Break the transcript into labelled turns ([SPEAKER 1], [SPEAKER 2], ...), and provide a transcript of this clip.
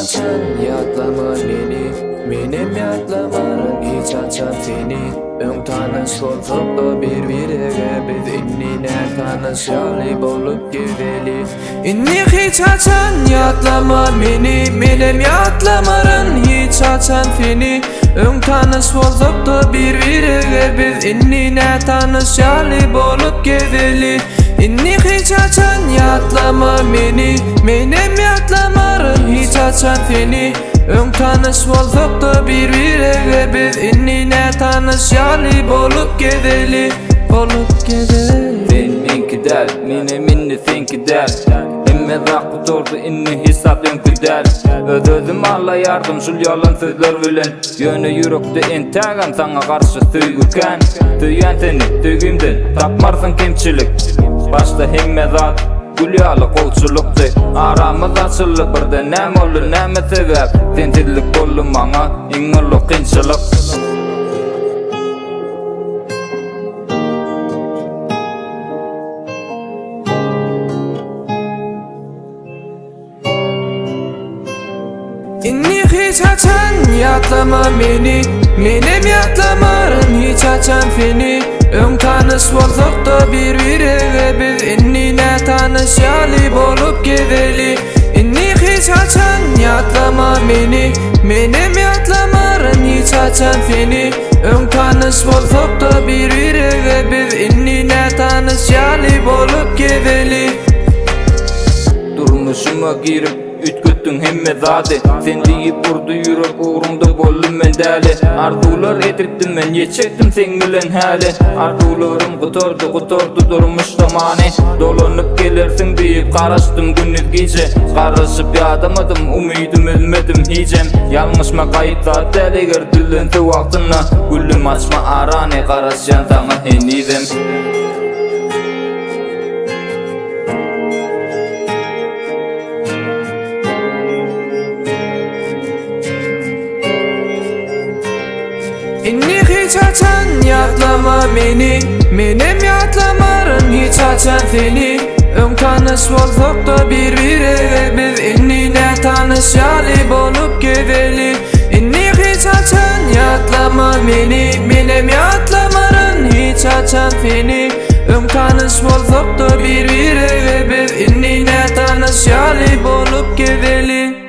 [SPEAKER 1] açan yatlama beni, benim yatlamaran hiç açan seni. Ön tanış olsak da bir-biriga biz innine tanışalı bolup geveli. İnni hiç açan yatlama beni, benim yatlamaran hiç açan seni. Ön tanış olsak da bir-biriga biz innine tanışalı bolup geveli. İnni hiç açan yatlama beni, benim yatlamaran hiç açan seni. Ön tanış olsak da bir-biriga biz innine tanışalı bolup geveli, bolup geveli.
[SPEAKER 2] Seninki der, minni senki der. Emme rakı tordu inni hesap önkü der. Özüm alla yardım şul yalan sözler bilen. Yönü yürekde entagam sana karşı söygüken. Söygen seni, söygümden tapmarsın kemçilik. Başta hemme zat Gülyalı kolçuluktu. Aramız açıldı birde nem oldu neme sebep. Sensizlik oldu bana iňurlu kynçylyk.
[SPEAKER 1] İnni hiç açan yatlama beni, benim yatlamaran hiç açan seni. Ön tanış olsak da bir-biriga biz innine tanışalı bolup geveli. İnni hiç açan yatlama beni, benim yatlamaran hiç açan seni. Ön tanış olsak da bir-biriga biz innine tanışalı bolup geveli.
[SPEAKER 2] Durmuşuma girip ütgüttün hemme zade. Sen deyip urdu yürek uğrunda bollum men däli. Arzular edirdim men yeçekdim sen bilen hali. Arzularım gutordu durmuş tamane. Dolanıp gelirsin deyip karaştım gündüz gece. Karışıp yadamadım umidum ölmedim hicem. Yalnızma kayıp zat däliger dillense wagtyna. Gülüm açma arane karaşyan sana henidem.
[SPEAKER 1] İnni hiç açan yatlama beni, benim yatlamaran hiç açan seni. Ön tanış olsak da bir-biriga biz innine tanışalı bolup geveli. İnni hiç açan yatlama beni, benim yatlamaran hiç açan seni. Ön tanış olsak da bir-biriga biz innine tanışalı bolup geveli.